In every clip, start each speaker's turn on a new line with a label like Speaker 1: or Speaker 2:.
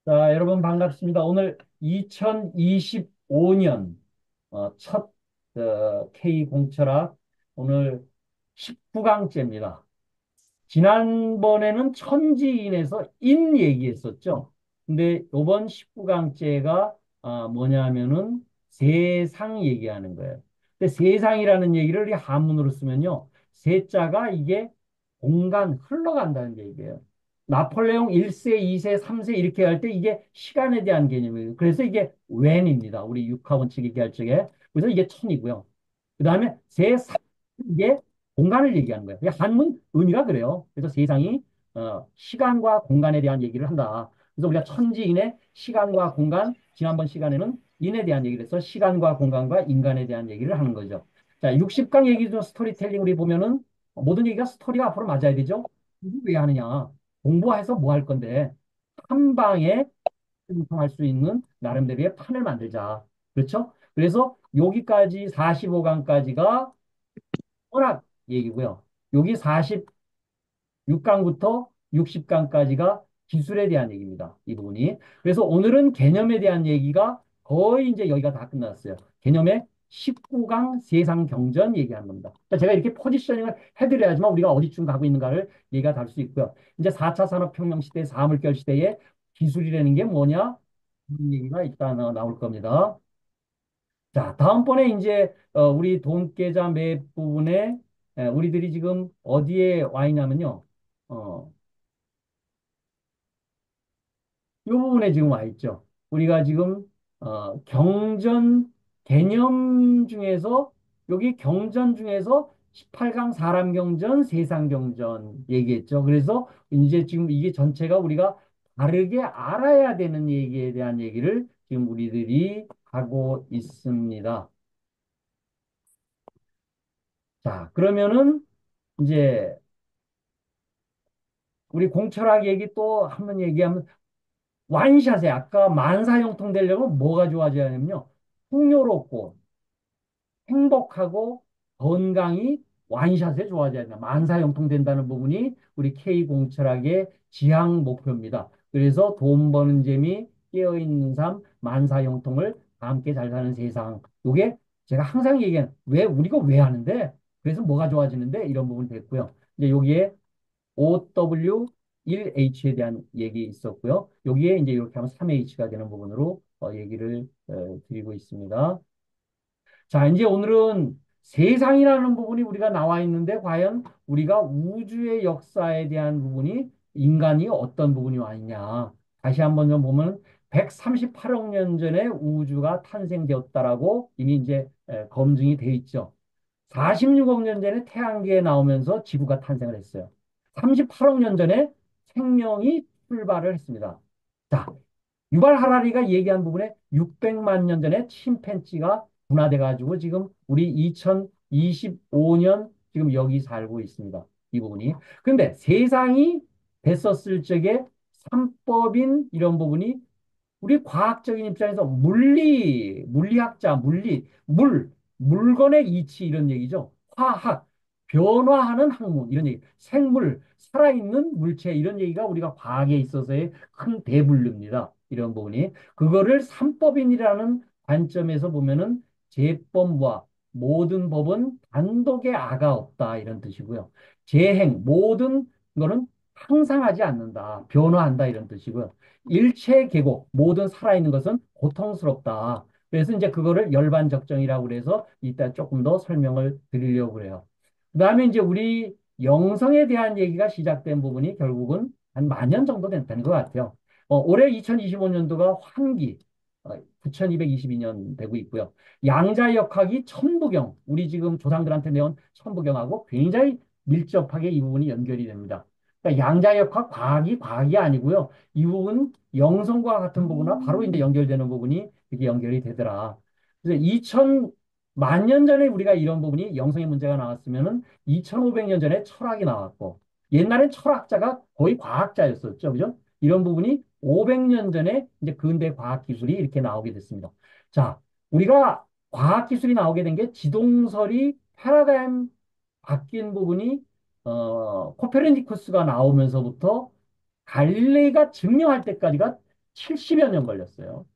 Speaker 1: 자, 여러분 반갑습니다. 오늘 2025년 첫 K공철학 오늘 19강째입니다. 지난번에는 천지인에서 인 얘기했었죠. 근데 이번 19강째가 뭐냐면은 세상 얘기하는 거예요. 근데 세상이라는 얘기를 이 한문으로 쓰면요. 세자가 이게 공간 흘러간다는 얘기예요. 나폴레옹 1세, 2세, 3세 이렇게 할 때 이게 시간에 대한 개념이에요. 그래서 이게 when입니다. 우리 육하원칙 얘기할 적에. 그래서 이게 천이고요. 그 다음에 세상 이게 공간을 얘기하는 거예요. 한문 의미가 그래요. 그래서 세상이 시간과 공간에 대한 얘기를 한다. 그래서 우리가 천지인의 시간과 공간, 지난번 시간에는 인에 대한 얘기를 해서 시간과 공간과 인간에 대한 얘기를 하는 거죠. 자, 60강 얘기도 스토리텔링 우리 보면은 모든 얘기가 스토리가 앞으로 맞아야 되죠. 이거 왜 하느냐? 공부해서 뭐 할 건데 한 방에 형성할 수 있는 나름대로의 판을 만들자. 그렇죠? 그래서 여기까지 45강까지가 철학 얘기고요. 여기 46강부터 60강까지가 기술에 대한 얘기입니다. 이 부분이. 그래서 오늘은 개념에 대한 얘기가 거의 이제 여기가 다 끝났어요. 개념의 19강 세상 경전 얘기하는 겁니다. 그러니까 제가 이렇게 포지셔닝을 해드려야지만 우리가 어디쯤 가고 있는가를 얘기가 달 수 있고요. 이제 4차 산업혁명 시대, 사물결 시대에 기술이라는 게 뭐냐? 이런 얘기가 일단 나올 겁니다. 자, 다음번에 이제 우리 돈계좌 맵 부분에 우리들이 지금 어디에 와 있냐면요. 이 부분에 지금 와 있죠. 우리가 지금 경전 개념 중에서 여기 경전 중에서 18강 사람 경전, 세상 경전 얘기했죠. 그래서 이제 지금 이게 전체가 우리가 바르게 알아야 되는 얘기에 대한 얘기를 지금 우리들이 하고 있습니다. 자, 그러면은 이제 우리 공철학 얘기 또 한번 얘기하면 완샷에 아까 만사형통 되려면 뭐가 좋아져야 하냐면요. 풍요롭고 행복하고 건강이 완샷에 좋아져야 된다. 만사형통 된다는 부분이 우리 K공철학의 지향 목표입니다. 그래서 돈 버는 재미, 깨어있는 삶, 만사형통을 다 함께 잘 사는 세상. 요게 제가 항상 얘기하는 왜 우리가 왜 하는데 그래서 뭐가 좋아지는데 이런 부분이 됐고요. 이제 여기에 OW1H에 대한 얘기 있었고요. 여기에 이제 이렇게 하면 3H가 되는 부분으로 얘기를 드리고 있습니다. 자, 이제 오늘은 세상이라는 부분이 우리가 나와 있는데 과연 우리가 우주의 역사에 대한 부분이 인간이 어떤 부분이 와 있냐. 다시 한번 좀 보면 138억 년 전에 우주가 탄생되었다라고 이미 이제 검증이 돼 있죠. 46억 년 전에 태양계에 나오면서 지구가 탄생을 했어요. 38억 년 전에 생명이 출발을 했습니다. 자, 유발 하라리가 얘기한 부분에 600만 년 전에 침팬지가 분화돼 가지고 지금 우리 2025년 지금 여기 살고 있습니다. 이 부분이. 근데 세상이 됐었을 적에 삼법인 이런 부분이 우리 과학적인 입장에서 물리학자, 물건의 이치 이런 얘기죠. 화학, 변화하는 학문 이런 얘기, 생물, 살아있는 물체 이런 얘기가 우리가 과학에 있어서의 큰 대분류입니다. 이런 부분이. 그거를 삼법인이라는 관점에서 보면은 제법과 모든 법은 단독의 아가 없다 이런 뜻이고요. 재행, 모든 거는 항상하지 않는다. 변화한다 이런 뜻이고요. 일체 계곡, 모든 살아있는 것은 고통스럽다. 그래서 이제 그거를 열반적정이라고 그래서 이따 조금 더 설명을 드리려고 그래요. 그다음에 이제 우리 영성에 대한 얘기가 시작된 부분이 결국은 한 만 년 정도 됐다는 것 같아요. 올해 2025년도가 환기, 9222년 되고 있고요. 양자역학이 천부경, 우리 지금 조상들한테 배운 천부경하고 굉장히 밀접하게 이 부분이 연결이 됩니다. 그러니까 양자역학 과학이 아니고요. 이 부분 영성과 같은 부분과 바로 이제 연결되는 부분이 이게 연결이 되더라. 그래서 2000 만 년 전에 우리가 이런 부분이 영성의 문제가 나왔으면은 2500년 전에 철학이 나왔고 옛날엔 철학자가 거의 과학자였었죠. 그죠? 이런 부분이 500년 전에 이제 근대 과학 기술이 이렇게 나오게 됐습니다. 자, 우리가 과학 기술이 나오게 된 게 지동설이 패러다임 바뀐 부분이 코페르니쿠스가 나오면서부터 갈릴레이가 증명할 때까지가 70여 년 걸렸어요.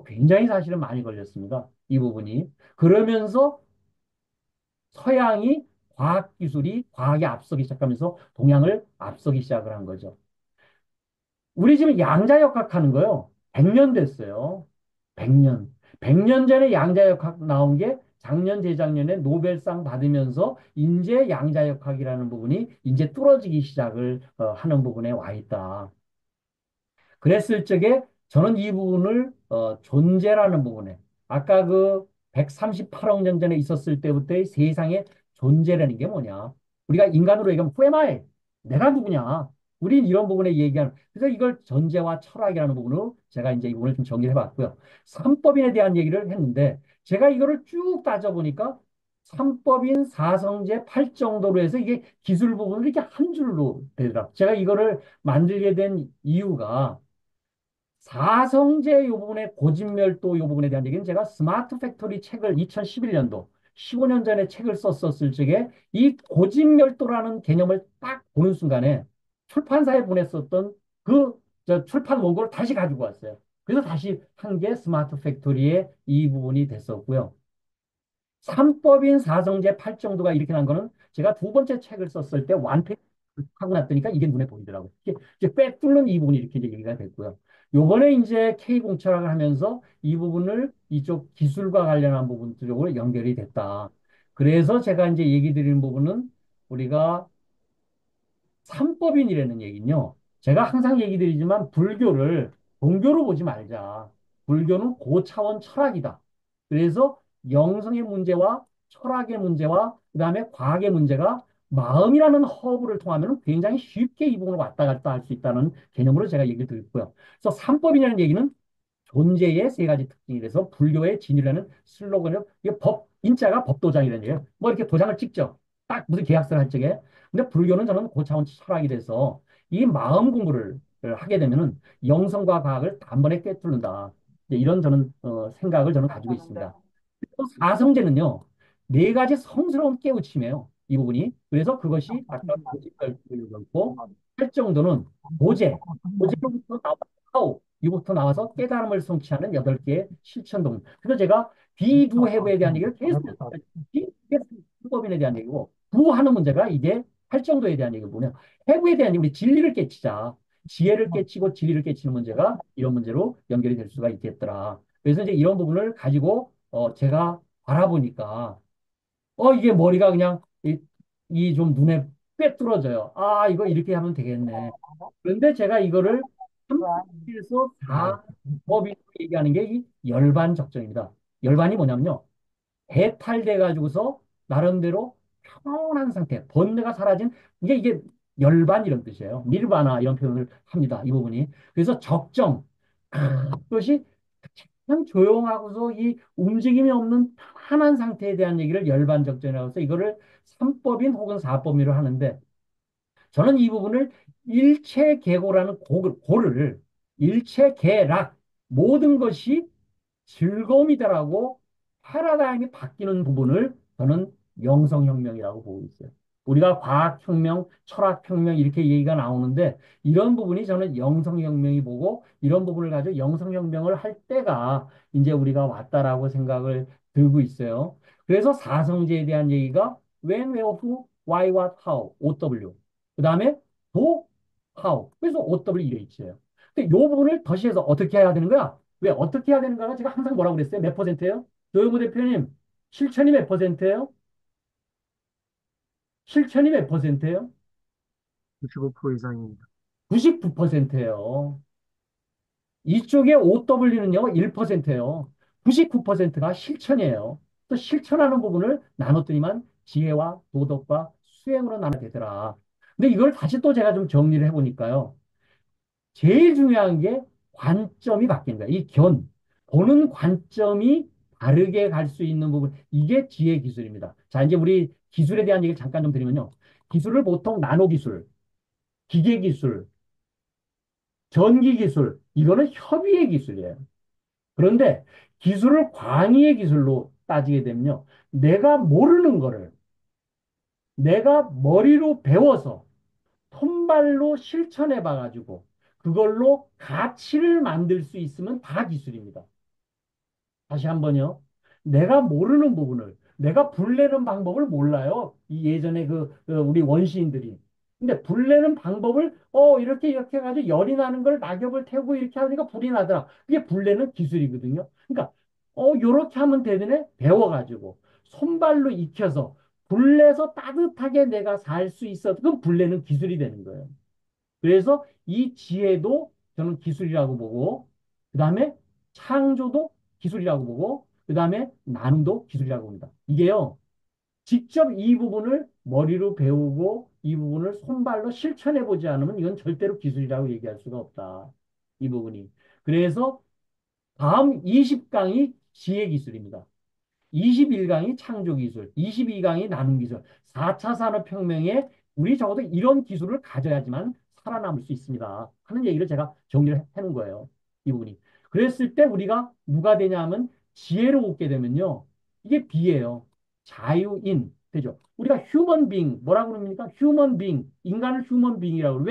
Speaker 1: 굉장히 사실은 많이 걸렸습니다. 이 부분이. 그러면서 서양이 과학에 앞서기 시작하면서 동양을 앞서기 시작을 한 거죠. 우리 지금 양자역학 하는 거요. 100년 됐어요. 100년. 100년 전에 양자역학 나온 게 작년, 재작년에 노벨상 받으면서 이제 양자역학이라는 부분이 이제 뚫어지기 시작을 하는 부분에 와 있다. 그랬을 적에 저는 이 부분을 존재라는 부분에 아까 그 138억 년 전에 있었을 때부터의 세상의 존재라는 게 뭐냐? 우리가 인간으로 얘기하면 Who am I? 내가 누구냐? 우린 이런 부분에 얘기하는 그래서 이걸 전제와 철학이라는 부분으로 제가 이제 이 부분을 좀 정리해 봤고요. 삼법인에 대한 얘기를 했는데 제가 이거를 쭉 따져보니까 삼법인 사성제 8정도로 해서 이게 기술 부분을 이렇게 한 줄로 되더라고요. 제가 이거를 만들게 된 이유가 사성제 요 부분의 고진멸도 요 부분에 대한 얘기는 제가 스마트 팩토리 책을 2011년도 15년 전에 책을 썼었을 적에 이 고진멸도라는 개념을 딱 보는 순간에 출판사에 보냈었던 그 저 출판 원고를 다시 가지고 왔어요. 그래서 다시 한 게 스마트 팩토리의 이 부분이 됐었고요. 삼법인 사성제 8정도가 이렇게 난 거는 제가 두 번째 책을 썼을 때 완패하고 났더니까 이게 눈에 보이더라고요. 이제 꿰뚫는 이 부분이 이렇게 이제 얘기가 됐고요. 요번에 이제 K공철학을 하면서 이 부분을 이쪽 기술과 관련한 부분 쪽으로 연결이 됐다. 그래서 제가 이제 얘기 드리는 부분은 우리가 삼법인이라는 얘기는요. 제가 항상 얘기 드리지만 불교를 종교로 보지 말자. 불교는 고차원 철학이다. 그래서 영성의 문제와 철학의 문제와 그다음에 과학의 문제가 마음이라는 허브를 통하면 굉장히 쉽게 이 부분을 왔다 갔다 할 수 있다는 개념으로 제가 얘기를 드렸고요. 그래서 삼법이라는 얘기는 존재의 세 가지 특징이 돼서 불교의 진리라는 슬로건을 이게 인자가 법도장이라는 얘기예요. 뭐 이렇게 도장을 찍죠. 딱 무슨 계약서를 할 적에. 근데 불교는 저는 고차원 철학이 돼서 이 마음 공부를 하게 되면은 영성과 과학을 단번에 꿰뚫는다. 이런 저는 생각을 저는 가지고 있습니다. 또 사성제는요, 네 가지 성스러운 깨우침이에요. 이 부분이. 그래서 그것이 아까 고집별고 할 정도는 고제, 고제로부터 나와서 이부터 나와서 깨달음을 성취하는 8개의 실천동. 그래서 제가 비두해부에 대한 얘기를 계속 비법인에 대한 얘기고 부하는 문제가 이게 팔정도에 대한 얘기군요. 해부에 대한 우리 진리를 깨치자. 지혜를 깨치고 진리를 깨치는 문제가 이런 문제로 연결이 될 수가 있겠더라. 그래서 이제 이런 부분을 가지고 제가 알아보니까 이게 머리가 그냥 이 좀 눈에 꿰뚫어져요. 아, 이거 이렇게 하면 되겠네. 그런데 제가 이거를 3에서 4법이 얘기하는 게 이 열반 적정입니다. 열반이 뭐냐면요. 배탈돼 가지고서 나름대로 평온한 상태, 번뇌가 사라진 이게 열반 이런 뜻이에요. 니르바나 이런 표현을 합니다. 이 부분이. 그래서 적정 그것이 그냥 조용하고서 이 움직임이 없는 편안한 상태에 대한 얘기를 열반적전이라고 해서 이거를 삼법인 혹은 사법인으로 하는데 저는 이 부분을 일체계고라는 고를 일체계락 모든 것이 즐거움이다라고 패러다임이 바뀌는 부분을 저는 영성혁명이라고 보고 있어요. 우리가 과학혁명, 철학혁명 이렇게 얘기가 나오는데 이런 부분이 저는 영성혁명이 보고 이런 부분을 가지고 영성혁명을 할 때가 이제 우리가 왔다라고 생각을 들고 있어요. 그래서 사성제에 대한 얘기가 when, where, who, why, what, how, OW. 그 다음에 도, how. 그래서 OW 이래 있어요. 근데 이 부분을 더시해서 어떻게 해야 되는 거야? 왜 어떻게 해야 되는가가 제가 항상 뭐라고 그랬어요? 몇 퍼센트예요? 노영우 대표님, 실천이 몇 퍼센트예요? 실천이 몇 퍼센트예요?
Speaker 2: 95% 이상입니다.
Speaker 1: 99%예요. 이쪽에 OW는요, 1%예요. 99%가 실천이에요. 또 실천하는 부분을 나눴더니만 지혜와 도덕과 수행으로 나눠야 되더라. 근데 이걸 다시 또 제가 좀 정리를 해보니까요. 제일 중요한 게 관점이 바뀌는 거야. 보는 관점이 다르게 갈 수 있는 부분. 이게 지혜 기술입니다. 자, 이제 우리 기술에 대한 얘기를 잠깐 좀 드리면요. 기술을 보통 나노 기술, 기계 기술, 전기 기술, 이거는 협의의 기술이에요. 그런데 기술을 광의의 기술로 따지게 되면요. 내가 모르는 거를 내가 머리로 배워서 손발로 실천해 봐가지고 그걸로 가치를 만들 수 있으면 다 기술입니다. 다시 한번요. 내가 모르는 부분을, 내가 불내는 방법을 몰라요. 이 예전에 우리 원시인들이. 근데 불내는 방법을, 이렇게 해가지고 열이 나는 걸 낙엽을 태우고 이렇게 하니까 불이 나더라. 그게 불내는 기술이거든요. 그러니까, 요렇게 하면 되네? 배워가지고. 손발로 익혀서, 불내서 따뜻하게 내가 살 수 있어. 그건 불내는 기술이 되는 거예요. 그래서 이 지혜도 저는 기술이라고 보고, 그 다음에 창조도 기술이라고 보고, 그 다음에 나눔도 기술이라고 봅니다. 이게요, 직접 이 부분을 머리로 배우고 이 부분을 손발로 실천해 보지 않으면 이건 절대로 기술이라고 얘기할 수가 없다. 이 부분이. 그래서 다음 20강이 지혜 기술입니다. 21강이 창조기술, 22강이 나눔기술, 4차 산업혁명에 우리 적어도 이런 기술을 가져야지만 살아남을 수 있습니다. 하는 얘기를 제가 정리를 해놓은 거예요. 이 부분이. 그랬을 때 우리가 누가 되냐 하면 지혜로 얻게 되면요. 이게 비예요. 자유인 되죠. 우리가 휴먼 빙 뭐라고 그럽니까? 휴먼 빙 인간을 휴먼 빙이라고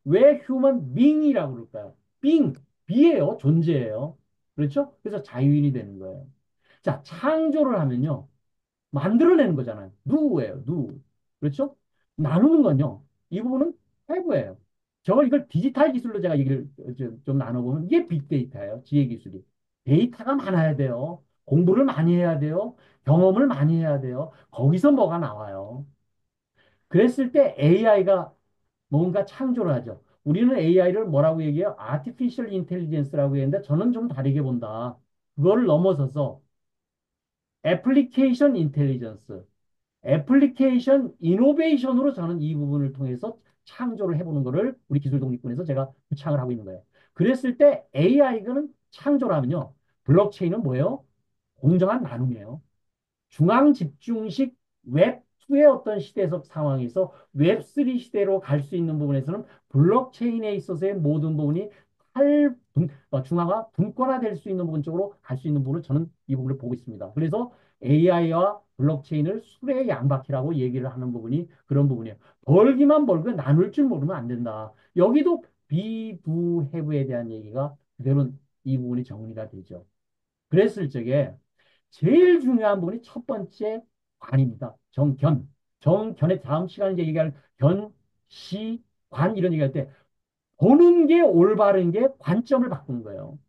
Speaker 1: 왜 휴먼 빙이라고 그럴까요? 빙 비예요. 존재예요. 그렇죠? 그래서 자유인이 되는 거예요. 자, 창조를 하면요. 만들어내는 거잖아요. 누구예요? 누구. 그렇죠? 나누는 건요. 이 부분은 해부예요. 이걸 디지털 기술로 제가 얘기를 좀 나눠보면 이게 빅데이터예요. 지혜 기술이. 데이터가 많아야 돼요. 공부를 많이 해야 돼요. 경험을 많이 해야 돼요. 거기서 뭐가 나와요. 그랬을 때 AI가 뭔가 창조를 하죠. 우리는 AI를 뭐라고 얘기해요? Artificial Intelligence라고 했는데 저는 좀 다르게 본다. 그거를 넘어서서 애플리케이션 인텔리전스, 애플리케이션 이노베이션으로 저는 이 부분을 통해서 창조를 해보는 거를 우리 기술 독립군에서 제가 구창을 하고 있는 거예요. 그랬을 때 AI는 창조라면요. 블록체인은 뭐예요? 공정한 나눔이에요. 중앙 집중식 웹2의 어떤 시대적 상황에서 웹3 시대로 갈 수 있는 부분에서는 블록체인에 있어서의 모든 부분이 중앙화, 분권화될 수 있는 부분 쪽으로 갈 수 있는 부분을 저는 이 부분을 보고 있습니다. 그래서 AI와 블록체인을 술의 양바퀴라고 얘기를 하는 부분이 그런 부분이에요. 벌기만 벌고 나눌 줄 모르면 안 된다. 여기도 비부해부에 대한 얘기가 그대로 이 부분이 정리가 되죠. 그랬을 적에 제일 중요한 부분이 첫 번째 관입니다. 정견. 정견의 다음 시간에 이제 얘기할 견, 시, 관 이런 얘기할 때 보는 게 올바른 게 관점을 바꾸는 거예요.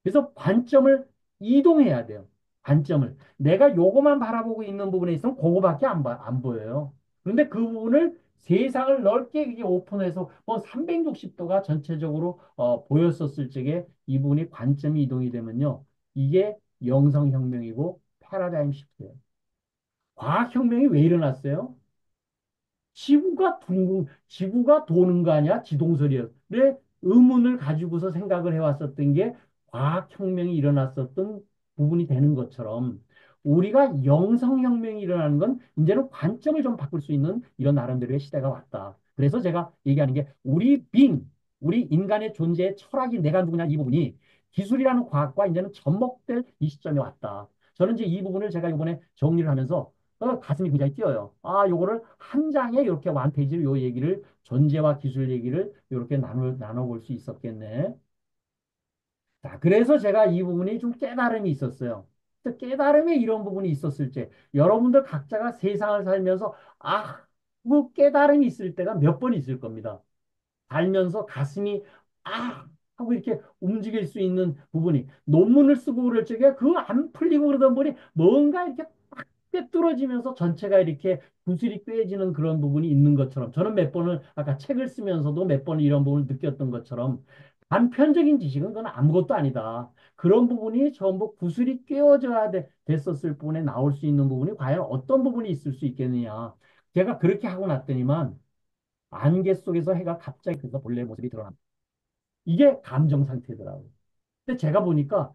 Speaker 1: 그래서 관점을 이동해야 돼요. 관점을. 내가 요거만 바라보고 있는 부분에 있으면 그거밖에 안 보여요. 그런데 그 부분을 세상을 넓게 이게 오픈해서 뭐 360도가 전체적으로 보였었을 적에 이 부분이 관점이 이동이 되면요. 이게 영성혁명이고 패러다임 시프트예요. 과학혁명이 왜 일어났어요? 지구가 도는 거 아니야? 지동설이래 의문을 가지고서 생각을 해왔었던 게 과학혁명이 일어났었던 부분이 되는 것처럼 우리가 영성혁명이 일어나는 건 이제는 관점을 좀 바꿀 수 있는 이런 나름대로의 시대가 왔다. 그래서 제가 얘기하는 게 우리 인간의 존재의 철학이 내가 누구냐 이 부분이 기술이라는 과학과 이제는 접목될 이 시점에 왔다. 저는 이제 이 부분을 제가 이번에 정리를 하면서 가슴이 굉장히 뛰어요. 요거를 한 장에 이렇게 완 페이지로 요 얘기를 존재와 기술 얘기를 이렇게 나눠볼 수 있었겠네. 자, 그래서 제가 이 부분이 좀 깨달음이 있었어요. 깨달음에 이런 부분이 있었을 때 여러분들 각자가 세상을 살면서 뭐 깨달음이 있을 때가 몇 번 있을 겁니다. 알면서 가슴이 하고 이렇게 움직일 수 있는 부분이 논문을 쓰고 그럴 적에 그 안 풀리고 그러던 분이 뭔가 이렇게 딱 꿰뚫어지면서 전체가 이렇게 구슬이 꿰지는 그런 부분이 있는 것처럼 저는 몇 번을 아까 책을 쓰면서도 몇 번 이런 부분을 느꼈던 것처럼 단편적인 지식은 그건 아무것도 아니다. 그런 부분이 전부 구슬이 꿰어져야 됐었을 뿐에 나올 수 있는 부분이 과연 어떤 부분이 있을 수 있겠느냐. 제가 그렇게 하고 났더니만 안개 속에서 해가 갑자기 그래서 본래 모습이 드러납니다. 이게 감정 상태더라고요. 근데 제가 보니까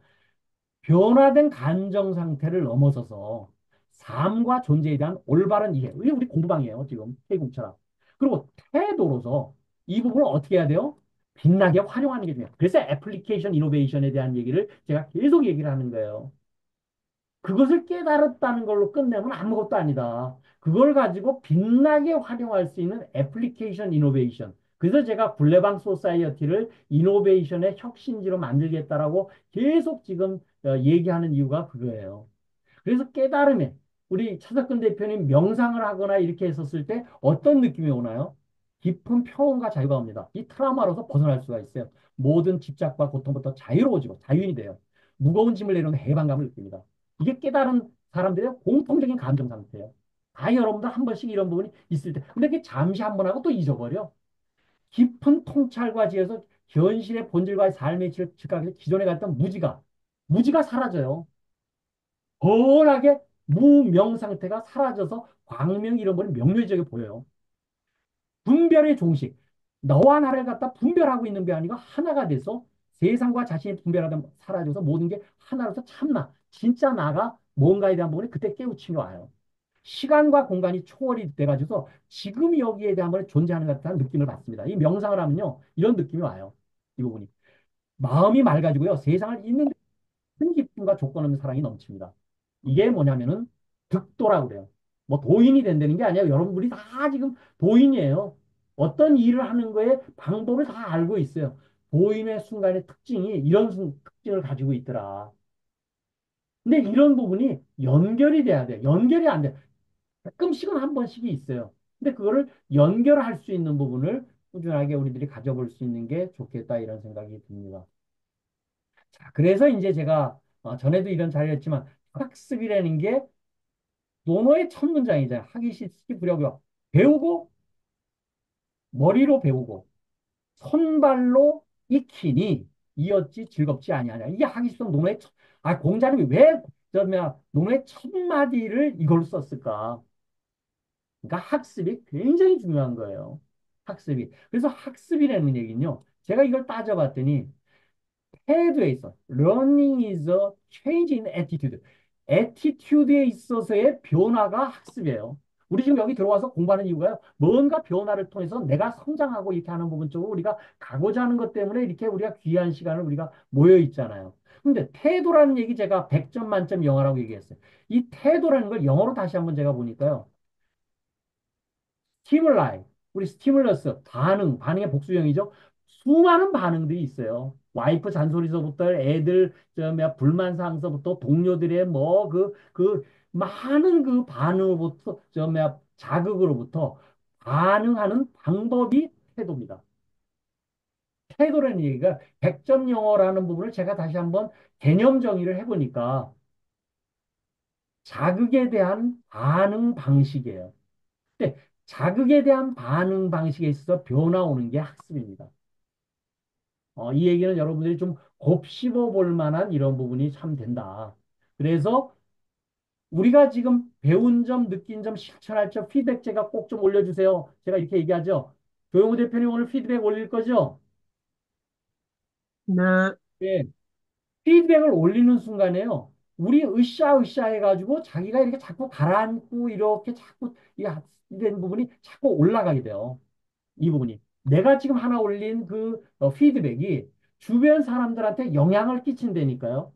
Speaker 1: 변화된 감정 상태를 넘어서서 삶과 존재에 대한 올바른 이해. 이게 우리 공부방이에요, 지금. K공철학. 그리고 태도로서 이 부분을 어떻게 해야 돼요? 빛나게 활용하는 게 중요해요. 그래서 애플리케이션 이노베이션에 대한 얘기를 제가 계속 얘기를 하는 거예요. 그것을 깨달았다는 걸로 끝내면 아무것도 아니다. 그걸 가지고 빛나게 활용할 수 있는 애플리케이션 이노베이션. 그래서 제가 굴레방 소사이어티를 이노베이션의 혁신지로 만들겠다라고 계속 지금 얘기하는 이유가 그거예요. 그래서 깨달음에 우리 차석근 대표님 명상을 하거나 이렇게 했었을 때 어떤 느낌이 오나요? 깊은 평온과 자유가 옵니다. 이 트라우마로서 벗어날 수가 있어요. 모든 집착과 고통부터 자유로워지고 자유인이 돼요. 무거운 짐을 내려놓는 해방감을 느낍니다. 이게 깨달은 사람들의 공통적인 감정 상태예요. 다 여러분들 한 번씩 이런 부분이 있을 때. 근데 그게 잠시 한 번 하고 또 잊어버려. 깊은 통찰과 지에서 현실의 본질과의 삶의 즉각에서 기존에 갔던 무지가 사라져요. 번하게 무명 상태가 사라져서 광명 이런 거는 명료하게 보여요. 분별의 종식. 너와 나를 갖다 분별하고 있는 게 아니고 하나가 돼서 세상과 자신이 분별하다 사라져서 모든 게 하나로서 참나. 진짜 나가 뭔가에 대한 부분이 그때 깨우침이 와요. 시간과 공간이 초월이 돼가지고 지금 여기에 대한 걸 존재하는 것 같다는 느낌을 받습니다. 이 명상을 하면요. 이런 느낌이 와요. 이 부분이. 마음이 맑아지고요. 세상을 있는 큰 기쁨과 조건 없는 사랑이 넘칩니다. 이게 뭐냐면은 득도라고 그래요. 뭐 도인이 된다는 게 아니에요. 여러분들이 다 지금 도인이에요. 어떤 일을 하는 거에 방법을 다 알고 있어요. 도인의 순간의 특징이 이런 특징을 가지고 있더라. 근데 이런 부분이 연결이 돼야 돼. 연결이 안 돼. 가끔씩은 한 번씩이 있어요. 근데 그거를 연결할 수 있는 부분을 꾸준하게 우리들이 가져볼 수 있는 게 좋겠다 이런 생각이 듭니다. 자, 그래서 이제 제가 전에도 이런 자리였지만 학습이라는 게 논어의 첫 문장이잖아요. 하기 싫기 부려고 배우고 머리로 배우고 손발로 익히니 이었지 즐겁지 아니하냐. 이게 하기 싫은 논어의 공자님이 왜 저면 논어의 첫 마디를 이걸로 썼을까? 그러니까 학습이 굉장히 중요한 거예요. 학습이. 그래서 학습이라는 얘기는요. 제가 이걸 따져봤더니 태도에 있어. Learning is a change in attitude. attitude에 있어서의 변화가 학습이에요. 우리 지금 여기 들어와서 공부하는 이유가요. 뭔가 변화를 통해서 내가 성장하고 이렇게 하는 부분 쪽으로 우리가 가고자 하는 것 때문에 이렇게 우리가 귀한 시간을 우리가 모여 있잖아요. 근데 태도라는 얘기 제가 100점 만점 영어라고 얘기했어요. 이 태도라는 걸 영어로 다시 한번 제가 보니까요. 스티뮬라이, 우리 스티뮬러스, 반응의 복수형이죠. 수많은 반응들이 있어요. 와이프 잔소리서부터 애들 불만사항서부터 동료들의 뭐 그 많은 그 반응으로부터 자극으로부터 반응하는 방법이 태도입니다. 태도라는 얘기가 100점 영어라는 부분을 제가 다시 한번 개념 정의를 해보니까 자극에 대한 반응 방식이에요. 근데 자극에 대한 반응 방식에 있어서 변화 오는 게 학습입니다. 이 얘기는 여러분들이 좀 곱씹어 볼 만한 이런 부분이 참 된다. 그래서 우리가 지금 배운 점, 느낀 점, 실천할 점, 피드백 제가 꼭 좀 올려주세요. 제가 이렇게 얘기하죠. 조영우 대표님 오늘 피드백 올릴 거죠?
Speaker 2: 네,
Speaker 1: 예. 피드백을 올리는 순간에요. 우리 으쌰으쌰 해가지고 자기가 이렇게 자꾸 가라앉고 이렇게 자꾸 이런 부분이 자꾸 올라가게 돼요. 이 부분이. 내가 지금 하나 올린 그 피드백이 주변 사람들한테 영향을 끼친다니까요.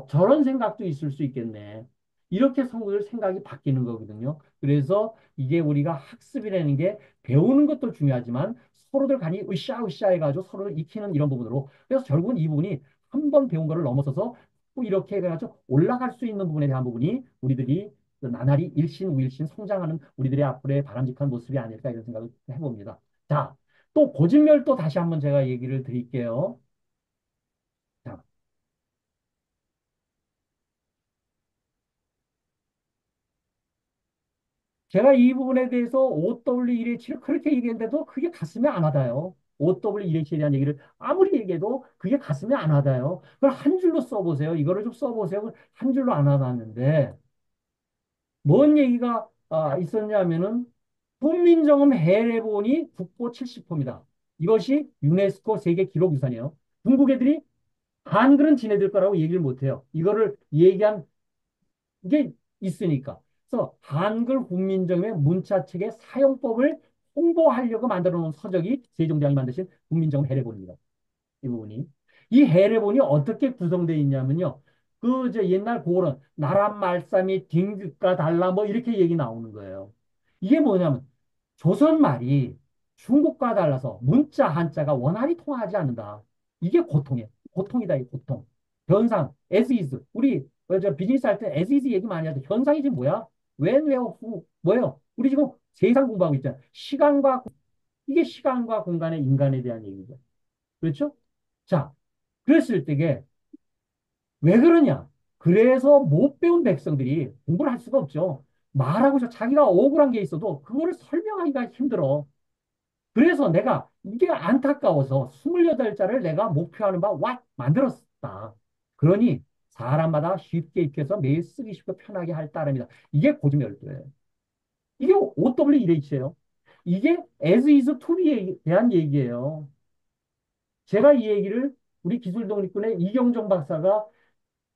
Speaker 1: 저런 생각도 있을 수 있겠네. 이렇게 성도들 생각이 바뀌는 거거든요. 그래서 이게 우리가 학습이라는 게 배우는 것도 중요하지만 서로들 간이 으쌰으쌰 해가지고 서로를 익히는 이런 부분으로. 그래서 결국은 이 부분이 한 번 배운 거를 넘어서서 또 이렇게 해가지고 올라갈 수 있는 부분에 대한 부분이 우리들이 나날이 일신우일신 성장하는 우리들의 앞으로의 바람직한 모습이 아닐까 이런 생각을 해봅니다. 자, 또 고진멸도 다시 한번 제가 얘기를 드릴게요. 자, 제가 이 부분에 대해서 OW1H를 그렇게 얘기했는데도 그게 가슴에 안 와닿아요. OW1H에 대한 얘기를 아무리 얘기해도 그게 가슴에 안 와닿아요. 그걸 한 줄로 써보세요. 이거를 좀 써보세요. 한 줄로 안 와닿는데 뭔 얘기가 있었냐면은 훈민정음 해례본이 국보 70호입니다. 이것이 유네스코 세계 기록유산이에요. 중국 애들이 한글은 지네들 거라고 얘기를 못해요. 이거를 얘기한 게 있으니까. 그래서 한글 국민정음의 문자책의 사용법을 홍보하려고 만들어 놓은 서적이 세종대왕이 만드신 국민정음 해례본입니다. 이 부분이. 이 해례본이 어떻게 구성되어 있냐면요. 저 옛날 고런 나란 말싸미 딩긋과 달라 뭐 이렇게 얘기 나오는 거예요. 이게 뭐냐면 조선 말이 중국과 달라서 문자 한자가 원활히 통하지 않는다. 이게 고통이에요. 고통이다, 이 고통. 현상, as is. 우리 저 비즈니스 할 때 as is 얘기 많이 하죠. 현상이 지금 뭐야? when, where, who, 뭐예요? 우리 지금 세상 공부하고 있잖아. 이게 시간과 공간의 인간에 대한 얘기죠. 그렇죠? 자, 그랬을 때게 왜 그러냐? 그래서 못 배운 백성들이 공부를 할 수가 없죠. 말하고 자기가 억울한 게 있어도 그거를 설명하기가 힘들어. 그래서 내가 이게 안타까워서 28자를 내가 목표하는 바 만들었다. 그러니 사람마다 쉽게 익혀서 매일 쓰기 쉽고 편하게 할 따름이다. 이게 고지멸도예요. 이게 OWEH예요. 이게 as is to be에 대한 얘기예요. 제가 이 얘기를 우리 기술독립군의 이경정 박사가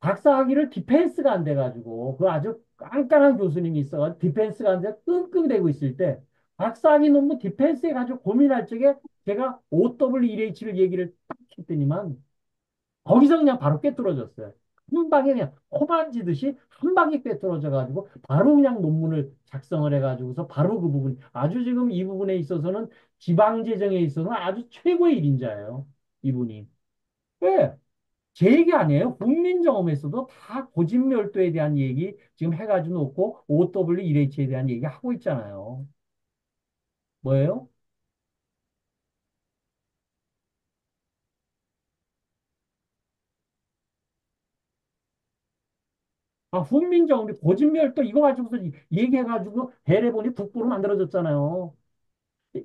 Speaker 1: 박사학위를 디펜스가 안 돼가지고 그 아주 깐깐한 교수님이 있어가지고 디펜스가 안 돼 끙끙대고 있을 때 박사학위 논문 디펜스 해가지고 고민할 적에 제가 OWEH를 얘기를 딱 했더니만 거기서 그냥 바로 꿰뚫어졌어요. 한 방에 그냥 코 만지듯이 한 방에 꿰뚫어져가지고 바로 그냥 논문을 작성을 해가지고서 바로 그 부분 아주 지금 이 부분에 있어서는 지방재정에 있어서는 아주 최고의 일인자예요. 이분이. 왜? 제 얘기 아니에요. 국민정음에서도 다 고진멸도에 대한 얘기 지금 해가지고 놓고 OWEH에 대한 얘기 하고 있잖아요. 뭐예요? 아, 국민정음이 고진멸도 이거 가지고서 얘기해가지고 배례본이 북부로 만들어졌잖아요.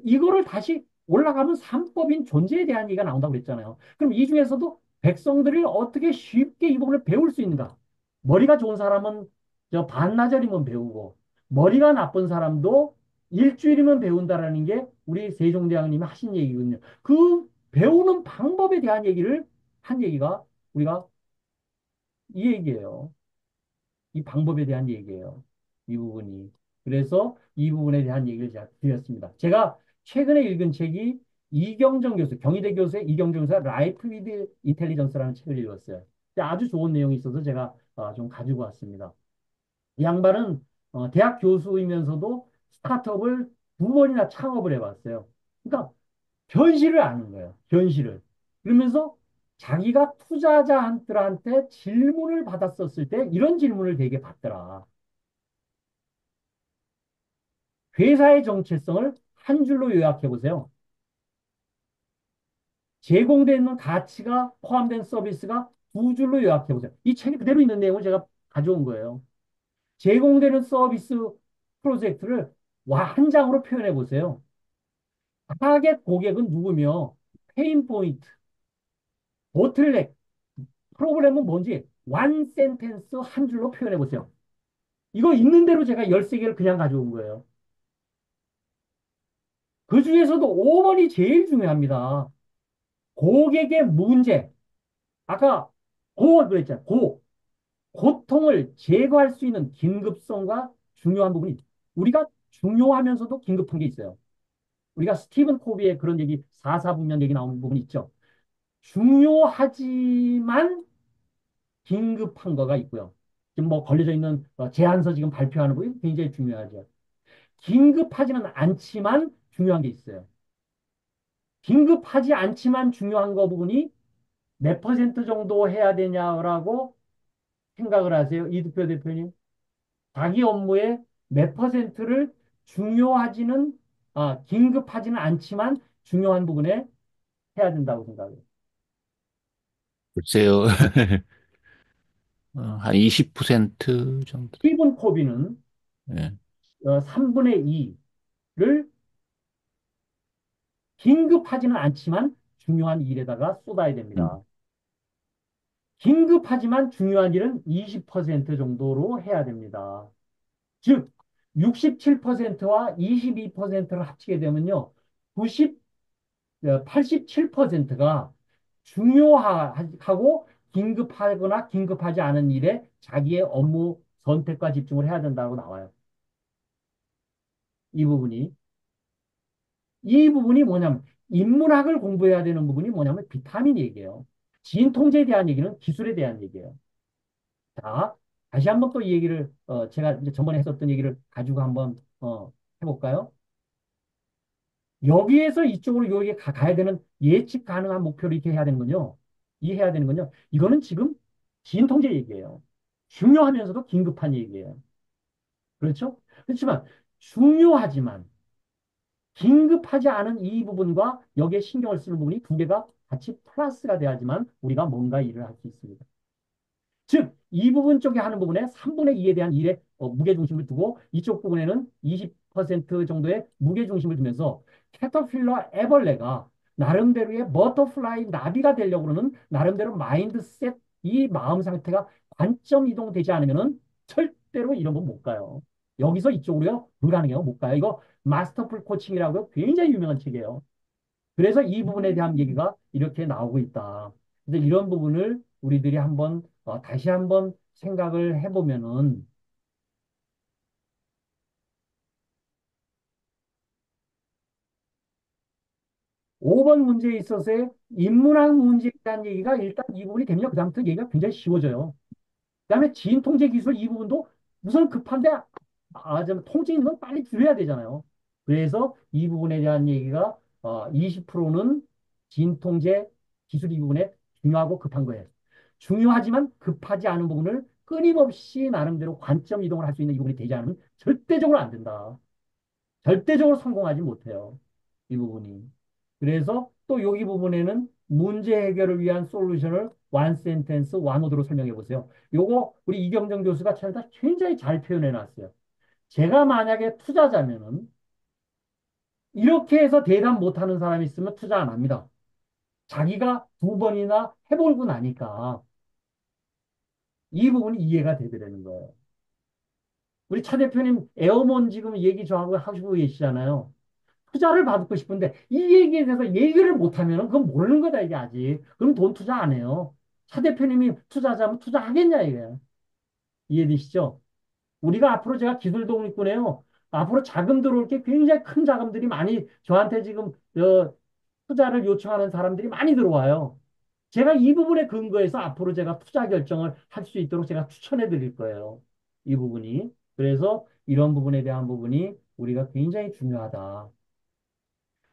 Speaker 1: 이거를 다시 올라가면 삼법인 존재에 대한 얘기가 나온다고 그랬잖아요. 그럼 이 중에서도 백성들이 어떻게 쉽게 이 부분을 배울 수 있는가? 머리가 좋은 사람은 저 반나절이면 배우고 머리가 나쁜 사람도 일주일이면 배운다라는 게 우리 세종대왕님이 하신 얘기거든요. 그 배우는 방법에 대한 얘기를 한 얘기가 우리가 이 얘기예요. 이 방법에 대한 얘기예요. 이 부분이. 그래서 이 부분에 대한 얘기를 제가 드렸습니다. 제가 최근에 읽은 책이 이경정 교수, 경희대 교수의 이경정 교수가 라이프 위드 인텔리전스라는 책을 읽었어요. 아주 좋은 내용이 있어서 제가 좀 가지고 왔습니다. 이 양반은 대학 교수이면서도 스타트업을 두 번이나 창업을 해봤어요. 그러니까 현실을 아는 거예요. 현실을. 그러면서 자기가 투자자들한테 질문을 받았었을 때 이런 질문을 되게 받더라. 회사의 정체성을 한 줄로 요약해 보세요. 제공되는 가치가 포함된 서비스가 두 줄로 요약해 보세요. 이 책에 그대로 있는 내용을 제가 가져온 거예요. 제공되는 서비스 프로젝트를 한 장으로 표현해 보세요. 타겟 고객은 누구며 페인 포인트, 보틀넥, 프로그램은 뭔지 완 센텐스 한 줄로 표현해 보세요. 이거 있는 대로 제가 13개를 그냥 가져온 거예요. 그 중에서도 5번이 제일 중요합니다. 고객의 문제. 아까 그랬잖아요. 고통을 제거할 수 있는 긴급성과 중요한 부분이 우리가 중요하면서도 긴급한 게 있어요. 우리가 스티븐 코비의 그런 얘기, 사사분면 얘기 나오는 부분이 있죠. 중요하지만 긴급한 거가 있고요. 지금 뭐 걸려져 있는 제안서 지금 발표하는 부분이 굉장히 중요하죠. 긴급하지는 않지만 중요한 게 있어요. 긴급하지 않지만 중요한 거 부분이 몇 퍼센트 정도 해야 되냐라고 생각을 하세요. 이두표 대표님. 자기 업무의 몇 퍼센트를 긴급하지는 않지만 중요한 부분에 해야 된다고 생각해요.
Speaker 2: 글쎄요. 한 20% 정도.
Speaker 1: 스티븐 코비는
Speaker 2: 예.
Speaker 1: 3분의 2를 긴급하지는 않지만 중요한 일에다가 쏟아야
Speaker 2: 음.
Speaker 1: 됩니다. 긴급하지만 중요한 일은 20% 정도로 해야 됩니다. 즉, 67%와 22%를 합치게 되면요. 87%가 중요하고 긴급하거나 긴급하지 않은 일에 자기의 업무 선택과 집중을 해야 된다고 나와요. 이 부분이. 이 부분이 뭐냐면, 인문학을 공부해야 되는 부분이 뭐냐면, 비타민 얘기예요. 지인 통제에 대한 얘기는 기술에 대한 얘기예요. 자, 다시 한번 또 이 얘기를, 제가 이제 전번에 했었던 얘기를 가지고 한번, 해볼까요? 여기에서 이쪽으로 여기 가야 되는 예측 가능한 목표를 이렇게 해야 되는군요. 이해해야 되는군요. 이거는 지금 진통제 얘기예요. 중요하면서도 긴급한 얘기예요. 그렇죠? 그렇지만 중요하지만 긴급하지 않은 이 부분과 여기에 신경을 쓰는 부분이 두 개가 같이 플러스가 돼야지만 우리가 뭔가 일을 할 수 있습니다. 즉, 이 부분 쪽에 하는 부분에 3분의 2에 대한 일의 무게중심을 두고 이쪽 부분에는 20% 정도의 무게중심을 두면서 캐터필러 애벌레가 나름대로의 버터플라이 나비가 되려고 그러는 나름대로 마인드셋 이 마음 상태가 관점 이동되지 않으면은 절대로 이런 건 못 가요. 여기서 이쪽으로요 불가능해요. 못 가요. 이거 마스터풀 코칭이라고 굉장히 유명한 책이에요. 그래서 이 부분에 대한 얘기가 이렇게 나오고 있다. 그래서 이런 부분을 우리들이 한번 다시 한번 생각을 해보면은 5번 문제에 있어서의 인문학 문제에 대한 얘기가 일단 이 부분이 되면 그다음부터 얘기가 굉장히 쉬워져요. 그다음에 지인 통제 기술 이 부분도 우선 급한데 좀 통제 있는 건 빨리 줄여야 되잖아요. 그래서 이 부분에 대한 얘기가 20%는 지인 통제 기술 이 부분에 중요하고 급한 거예요. 중요하지만 급하지 않은 부분을 끊임없이 나름대로 관점 이동을 할 수 있는 이 부분이 되지 않으면 절대적으로 안 된다. 절대적으로 성공하지 못해요. 이 부분이. 그래서 또 여기 부분에는 문제 해결을 위한 솔루션을 one sentence, one word로 설명해 보세요. 요거 우리 이경정 교수가 굉장히 잘 표현해 놨어요. 제가 만약에 투자자면은 이렇게 해서 대답 못하는 사람이 있으면 투자 안 합니다. 자기가 두 번이나 해보고 나니까 이 부분이 이해가 되더라는 거예요. 우리 차 대표님 에어몬 지금 얘기 저하고 하시고 계시잖아요. 투자를 받고 싶은데 이 얘기에 대해서 얘기를 못하면 그건 모르는 거다 이게 아직. 그럼 돈 투자 안 해요. 차 대표님이 투자자면 투자하겠냐 이게. 이해되시죠? 우리가 앞으로 제가 기술 독립군에요. 앞으로 자금 들어올 게 굉장히 큰 자금들이 많이 저한테 지금 투자를 요청하는 사람들이 많이 들어와요. 제가 이 부분에 근거해서 앞으로 제가 투자 결정을 할 수 있도록 제가 추천해 드릴 거예요. 이 부분이. 그래서 이런 부분에 대한 부분이 우리가 굉장히 중요하다.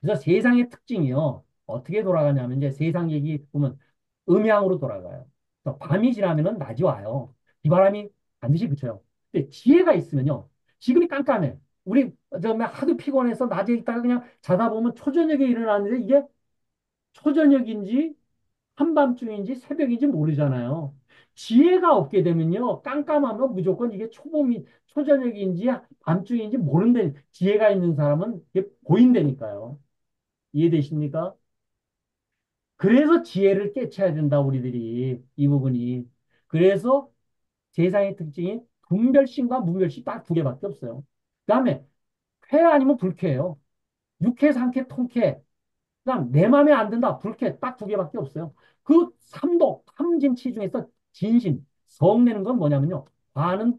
Speaker 1: 그래서 세상의 특징이요. 어떻게 돌아가냐면 이제 세상 얘기 보면 음양으로 돌아가요. 그래서 밤이 지나면은 낮이 와요. 비바람이 반드시 그쳐요. 근데 지혜가 있으면요. 지금이 깜깜해. 우리 하도 피곤해서 낮에 있다가 그냥 자다 보면 초저녁에 일어나는데 이게 초저녁인지 한밤중인지 새벽인지 모르잖아요. 지혜가 없게 되면요. 깜깜하면 무조건 이게 초저녁인지 밤중인지 모른다. 지혜가 있는 사람은 이게 보인다니까요. 이해되십니까? 그래서 지혜를 깨쳐야 된다, 우리들이. 이 부분이. 그래서 세상의 특징이 분별심과 무별심 딱 두 개밖에 없어요. 그 다음에 쾌 아니면 불쾌해요. 육회, 상쾌, 통쾌. 그다음 내 마음에 안 든다, 불쾌 딱 두 개밖에 없어요. 그 삼독, 탐진치 중에서 진심, 성내는 건 뭐냐면요. 과는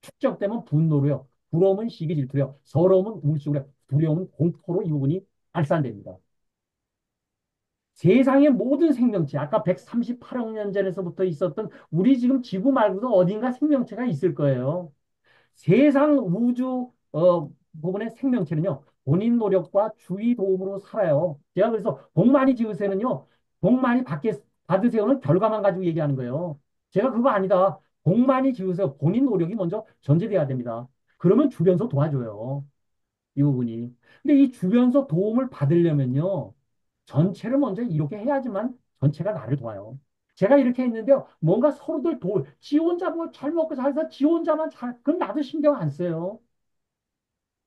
Speaker 1: 축적되면 분노로요. 부러움은 시기 질투요. 서러움은 우울증으로, 두려움은 공포로 이 부분이 발산됩니다. 세상의 모든 생명체, 아까 138억 년 전에서부터 있었던 우리 지금 지구 말고도 어딘가 생명체가 있을 거예요. 세상 우주 부분의 생명체는요. 본인 노력과 주위 도움으로 살아요. 제가 그래서 복 많이 지으세요는요. 복 많이 받으세요는 결과만 가지고 얘기하는 거예요. 제가 그거 아니다. 복 많이 지으세요. 본인 노력이 먼저 전제돼야 됩니다. 그러면 주변에서 도와줘요. 이 부분이. 근데 이 주변에서 도움을 받으려면요. 전체를 먼저 이렇게 해야지만 전체가 나를 도와요. 제가 이렇게 했는데요. 뭔가 서로들 지 혼자 뭐 잘 먹고 잘 사, 지 혼자만 그럼 나도 신경 안 써요.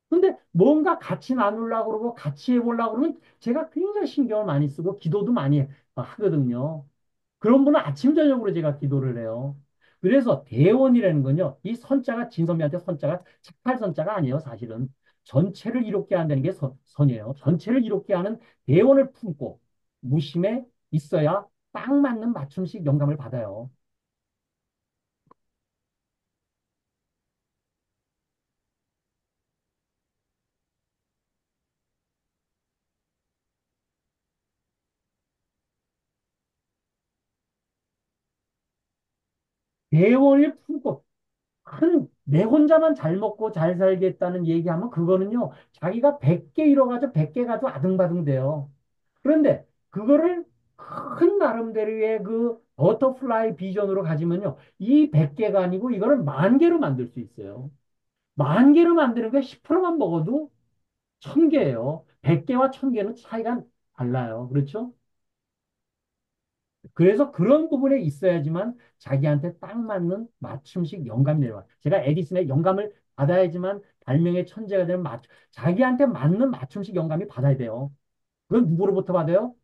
Speaker 1: 근데 뭔가 같이 나누려고 그러고 같이 해보려고 그러면 제가 굉장히 신경을 많이 쓰고 기도도 많이 하거든요. 그런 분은 아침, 저녁으로 제가 기도를 해요. 그래서 대원이라는 건요, 이 선자가 진선미한테 선자가 착할 선자가 아니에요, 사실은. 전체를 이롭게 한다는 게 선이에요. 전체를 이롭게 하는 대원을 품고 무심에 있어야 딱 맞는 맞춤식 영감을 받아요. 대원을 품고 내 혼자만 잘 먹고 잘 살겠다는 얘기하면 그거는요, 자기가 100개 이뤄가지고 100개 가지고 아등바등 돼요. 그런데 그거를 큰 나름대로의 그 버터플라이 비전으로 가지면요, 이 100개가 아니고 이거를 10,000개로 만들 수 있어요. 10,000개로 만드는 게 10%만 먹어도 1,000개예요. 100개와 1,000개는 차이가 달라요. 그렇죠? 그래서 그런 부분에 있어야지만 자기한테 딱 맞는 맞춤식 영감이 내려와요. 제가 에디슨의 영감을 받아야지만 발명의 천재가 되는 자기한테 맞는 맞춤식 영감이 받아야 돼요. 그건 누구로부터 받아요?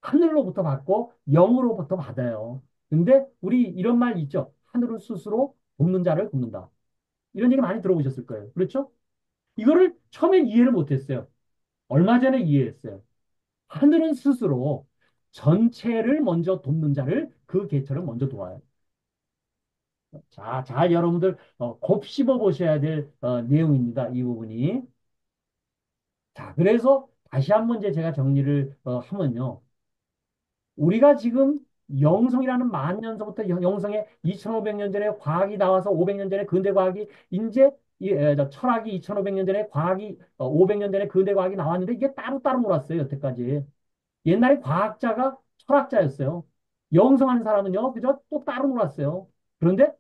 Speaker 1: 하늘로부터 받고 영으로부터 받아요. 근데 우리 이런 말 있죠. 하늘은 스스로 돕는 자를 돕는다. 이런 얘기 많이 들어보셨을 거예요. 그렇죠? 이거를 처음엔 이해를 못했어요. 얼마 전에 이해했어요. 하늘은 스스로 전체를 먼저 돕는 자를 그 계처를 먼저 도와요. 자, 잘 여러분들 곱씹어 보셔야 될 내용입니다. 이 부분이. 자, 그래서 다시 한번 이제 제가 정리를 하면요. 우리가 지금 영성이라는 만년서부터 영성에 2,500년 전에 과학이 나와서 500년 전에 근대 과학이 이제 철학이 2,500년 전에 과학이 500년 전에 근대 과학이 나왔는데 이게 따로따로 놀았어요. 여태까지. 옛날에 과학자가 철학자였어요. 영성하는 사람은요, 그저 또 따로 놀았어요. 그런데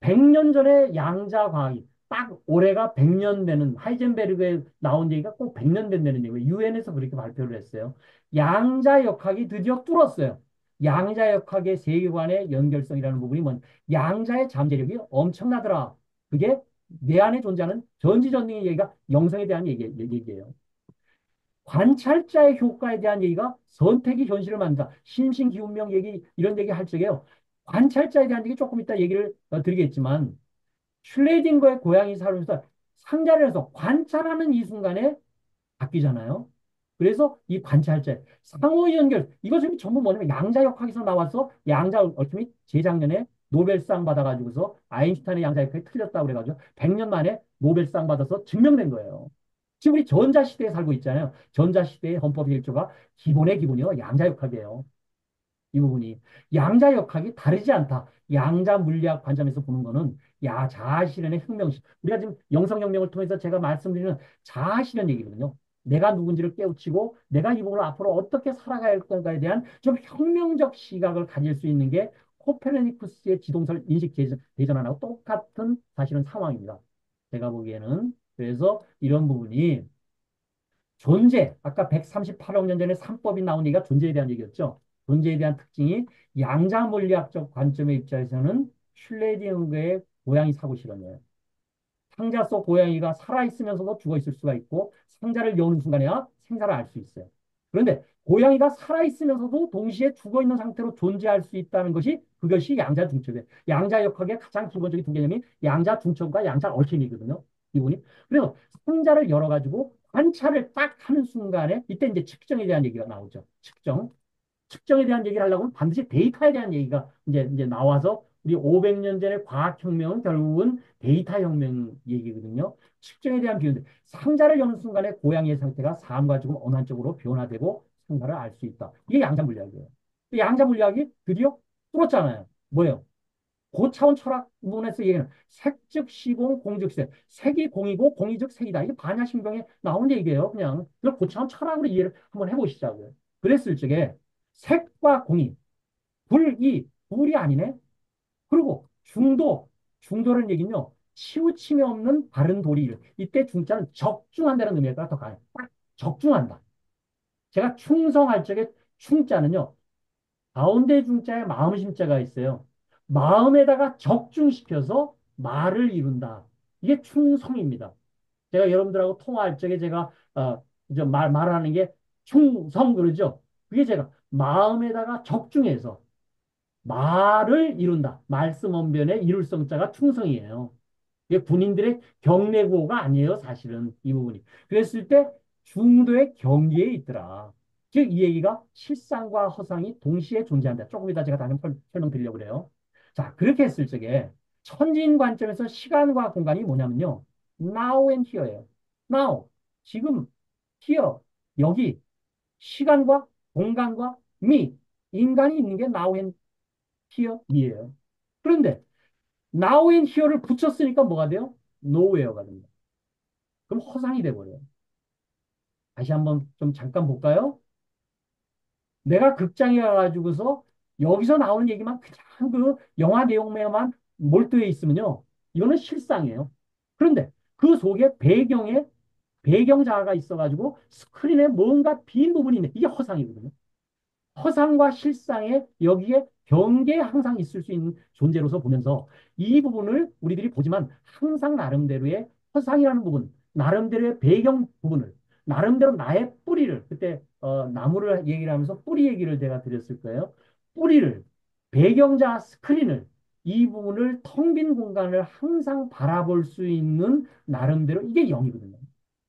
Speaker 1: 100년 전에 양자과학이 딱 올해가 100년 되는 하이젠베르그에 나온 얘기가 꼭 100년 된다는 얘기예요. 유엔에서 그렇게 발표를 했어요. 양자역학이 드디어 뚫었어요. 양자역학의 세계관의 연결성이라는 부분이 양자의 잠재력이 엄청나더라. 그게 내 안에 존재하는 전지전능의 얘기가 영성에 대한 얘기예요. 관찰자의 효과에 대한 얘기가 선택이 현실을 만든다. 심신기운명 얘기, 이런 얘기 할 적에요. 관찰자에 대한 얘기 조금 이따 얘기를 드리겠지만, 슐레딩거의 고양이 사료에서 상자를 해서 관찰하는 이 순간에 바뀌잖아요. 그래서 이 관찰자, 상호 연결, 이것은 전부 뭐냐면 양자역학에서 나와서 양자, 얼티밋 재작년에 노벨상 받아가지고서 아인슈타인의 양자역학이 틀렸다고 그래가지고 100년 만에 노벨상 받아서 증명된 거예요. 지금 우리 전자시대에 살고 있잖아요. 전자시대의 헌법 1조가 기본의 기본이요. 양자역학이에요. 이 부분이. 양자역학이 다르지 않다. 양자 물리학 관점에서 보는 거는 자아실현의 혁명식. 우리가 지금 영성혁명을 통해서 제가 말씀드리는 자아실현 얘기거든요. 내가 누군지를 깨우치고 내가 이 부분을 앞으로 어떻게 살아가야 할 건가에 대한 좀 혁명적 시각을 가질 수 있는 게 코페르니쿠스의 지동설 인식 대전환하고 똑같은 사실은 상황입니다. 제가 보기에는. 그래서 이런 부분이 존재, 아까 138억 년 전에 삼법이 나온 얘기가 존재에 대한 얘기였죠. 존재에 대한 특징이 양자 물리학적 관점의 입장에서는 슐레딩거의 고양이 사고 실험이에요. 상자 속 고양이가 살아있으면서도 죽어있을 수가 있고 상자를 여는 순간에야 생사를 알 수 있어요. 그런데 고양이가 살아있으면서도 동시에 죽어있는 상태로 존재할 수 있다는 것이 그것이 양자 중첩이에요. 양자 역학의 가장 기본적인 두 개념이 양자 중첩과 양자 얽힘이거든요. 이분이. 그래서 상자를 열어가지고 관찰을 딱 하는 순간에 이때 이제 측정에 대한 얘기가 나오죠. 측정. 측정에 대한 얘기를 하려고 하면 반드시 데이터에 대한 얘기가 이제 나와서 우리 500년 전의 과학혁명은 결국은 데이터 혁명 얘기거든요. 측정에 대한 비유인데 상자를 여는 순간에 고양이의 상태가 삶과 조금 어느 한쪽으로 변화되고 상사를 알 수 있다. 이게 양자 물리학이에요. 양자 물리학이 드디어 뚫었잖아요. 뭐예요? 고차원 철학 문에서 얘기하는 색즉 시공 공즉색. 색이 공이고 공이 즉 색이다. 이게 반야신경에 나온 얘기예요. 그냥 그걸 고차원 철학으로 이해를 한번 해보시자고요. 그랬을 적에 색과 공이 불이 아니네. 그리고 중도라는 얘기는요. 치우침이 없는 바른 도리. 이때 중자는 적중한다는 의미가 더 강해요. 딱 적중한다. 제가 충성할 적에 충자는요. 가운데 중자에 마음 심자가 있어요. 마음에다가 적중시켜서 말을 이룬다. 이게 충성입니다. 제가 여러분들하고 통화할 적에 제가 이제 말하는 게 충성 그러죠. 그게 제가 마음에다가 적중해서 말을 이룬다. 말씀 언변의 이룰 성자가 충성이에요. 이게 군인들의 경례구호가 아니에요, 사실은 이 부분이. 그랬을 때 중도의 경계에 있더라. 즉, 이 얘기가 실상과 허상이 동시에 존재한다. 조금 이따 제가 다시 한번 설명드리려고 그래요. 자, 그렇게 했을 적에 천진 관점에서 시간과 공간이 뭐냐면요. Now and here예요. Now, 지금, here, 여기, 시간과 공간과 me, 인간이 있는 게 now and here, me예요. 그런데 now and here를 붙였으니까 뭐가 돼요? nowhere가 됩니다. 그럼 허상이 돼버려요. 다시 한번 좀 잠깐 볼까요? 내가 극장에 가가지고서 여기서 나오는 얘기만 그냥 그 영화 내용에만 몰두해 있으면요. 이거는 실상이에요. 그런데 그 속에 배경자가 있어가지고 스크린에 뭔가 빈 부분이 있네. 이게 허상이거든요. 허상과 실상의 여기에 경계에 항상 있을 수 있는 존재로서 보면서 이 부분을 우리들이 보지만 항상 나름대로의 허상이라는 부분, 나름대로의 배경 부분을, 나름대로 나의 뿌리를, 그때 나무를 얘기를 하면서 뿌리 얘기를 제가 드렸을 거예요. 뿌리를, 배경자 스크린을, 이 부분을 텅 빈 공간을 항상 바라볼 수 있는 나름대로 이게 영이거든요.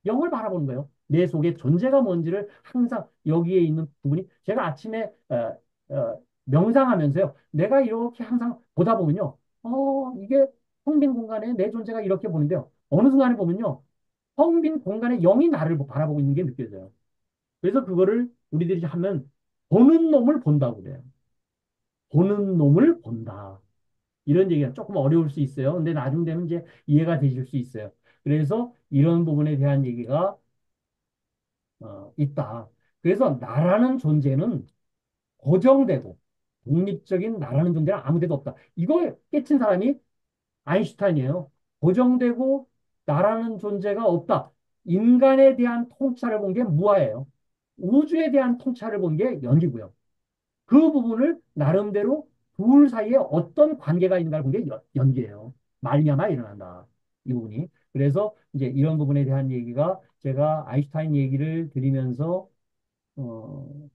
Speaker 1: 영을 바라보는 거예요. 내 속에 존재가 뭔지를 항상 여기에 있는 부분이 제가 아침에 명상하면서요. 내가 이렇게 항상 보다 보면요. 이게 텅 빈 공간에 내 존재가 이렇게 보는데요. 어느 순간에 보면요. 텅 빈 공간에 영이 나를 바라보고 있는 게 느껴져요. 그래서 그거를 우리들이 하면 보는 놈을 본다고 그래요. 보는 놈을 본다. 이런 얘기가 조금 어려울 수 있어요. 근데 나중 되면 이제 이해가 되실 수 있어요. 그래서 이런 부분에 대한 얘기가 있다. 그래서 나라는 존재는 고정되고 독립적인 나라는 존재는 아무 데도 없다. 이걸 깨친 사람이 아인슈타인이에요. 고정되고 나라는 존재가 없다. 인간에 대한 통찰을 본 게 무아예요. 우주에 대한 통찰을 본 게 연기고요. 그 부분을 나름대로 둘 사이에 어떤 관계가 있는가를 본 게 연기예요. 말미암아 일어난다. 이 부분이. 그래서 이제 이런 부분에 대한 얘기가 제가 아인슈타인 얘기를 드리면서 어,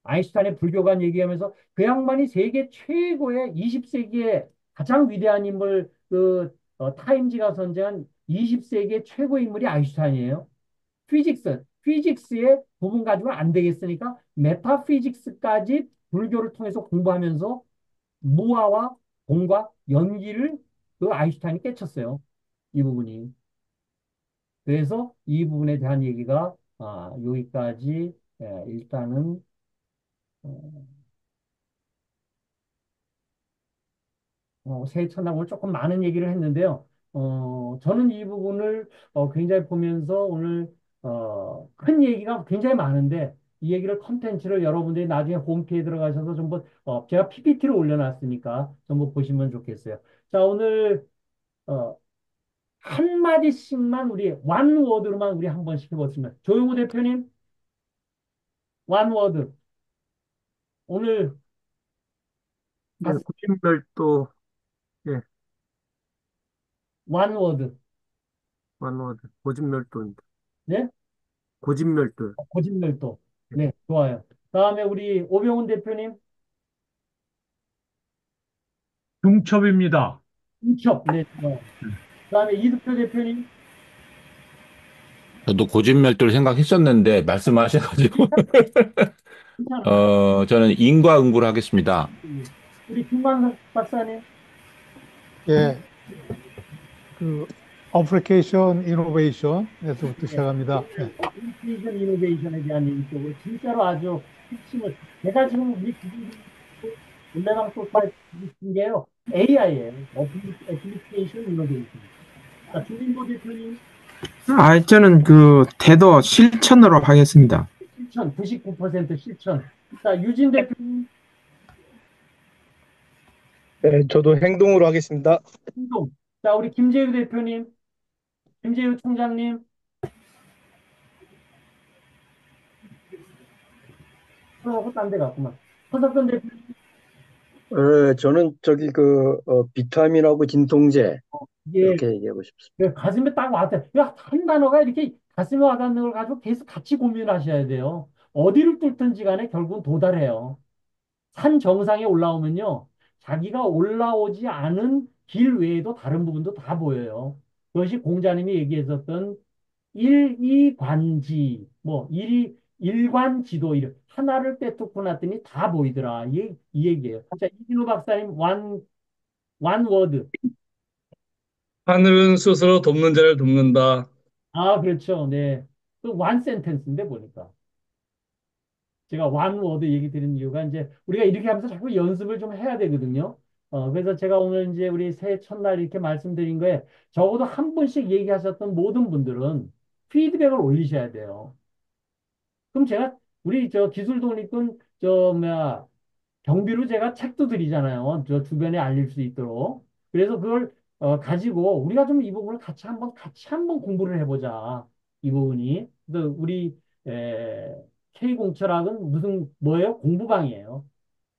Speaker 1: 아인슈타인의 불교관 얘기하면서 그 양반이 세계 최고의 20세기의 가장 위대한 인물 타임지가 선정한 20세기의 최고의 인물이 아인슈타인이에요. 피직스의 부분 가지고는 안 되겠으니까 메타피직스까지 불교를 통해서 공부하면서 무아와 공과 연기를 그 아인슈타인이 깨쳤어요. 이 부분이. 그래서 이 부분에 대한 얘기가 여기까지 일단은 새해 첫날 오늘 조금 많은 얘기를 했는데요. 저는 이 부분을 굉장히 보면서 오늘 큰 얘기가 굉장히 많은데 이 얘기를 컨텐츠를 여러분들이 나중에 홈페이지에 들어가셔서 전부 제가 PPT를 올려놨으니까 전부 보시면 좋겠어요. 자, 오늘 어, 한 마디씩만 우리 one word로만 우리 한 번씩 해보겠습니다. 조용호 대표님, one word. 오늘
Speaker 3: 예,
Speaker 1: 봤-
Speaker 3: 고진멸도, 예,
Speaker 1: one word.
Speaker 3: 완화도, 고진멸도입니다.
Speaker 1: 네?
Speaker 3: 고진멸도.
Speaker 1: 고진멸도.
Speaker 3: 예.
Speaker 1: 네, 좋아요. 다음에 우리 오병훈 대표님.
Speaker 4: 중첩입니다.
Speaker 1: 인첩. 네, 좋아요. 그다음에 이득표 대표님.
Speaker 2: 저도 고진멸도를 생각했었는데 말씀하셔가지고
Speaker 1: 괜찮아요.
Speaker 2: 저는 인과응보를 하겠습니다.
Speaker 1: 우리 김광석 박사님.
Speaker 5: 예, 그 어플리케이션 이노베이션에서부터
Speaker 1: 네.
Speaker 5: 시작합니다. 예.
Speaker 1: 어플리케이션 이노베이션에 대한 얘기 쪽으로 진짜로 아주 핵심을 제가 지금 우리 문래방 소파에 준 게요. AI예요. 애플리케이션 이노베이션. 자, 주민보 대표님
Speaker 4: 저는 그 태도 실천으로 하겠습니다.
Speaker 1: 실천 99% 실천. 자, 유진 대표님
Speaker 6: 네, 저도 행동으로 하겠습니다.
Speaker 1: 행동. 자, 우리 김재유 대표님, 김재유 총장님, 그러고 딴데 갔구만. 허석선 대표님,
Speaker 6: 저는 비타민하고 진통제
Speaker 1: 이게
Speaker 6: 이렇게 얘기하고 싶습니다.
Speaker 1: 가슴에 딱 와닿아요. 야, 한 단어가 이렇게 가슴에 와닿는 걸 가지고 계속 같이 고민하셔야 돼요. 어디를 뚫든지 간에 결국은 도달해요. 산 정상에 올라오면요. 자기가 올라오지 않은 길 외에도 다른 부분도 다 보여요. 그것이 공자님이 얘기했었던 일이관지, 뭐, 일관지도, 하나를 떼뚫고 났더니 다 보이더라. 이 얘기예요. 자, 이진호 박사님, one word.
Speaker 7: 하늘은 스스로 돕는 자를 돕는다.
Speaker 1: 아, 그렇죠. 네. 그 one sentence인데 보니까. 제가 원워드 얘기 드린 이유가 이제 우리가 이렇게 하면서 자꾸 연습을 좀 해야 되거든요. 그래서 제가 오늘 이제 우리 새해 첫날 이렇게 말씀드린 거에 적어도 한 분씩 얘기하셨던 모든 분들은 피드백을 올리셔야 돼요. 그럼 제가 우리 저 기술 독립군 저 뭐야 경비로 제가 책도 드리잖아요. 저 주변에 알릴 수 있도록. 그래서 그걸 가지고 우리가 좀 이 부분을 같이 한번 공부를 해보자. 이 부분이. 그래서 우리 K공철학은 무슨 뭐예요? 공부방이에요.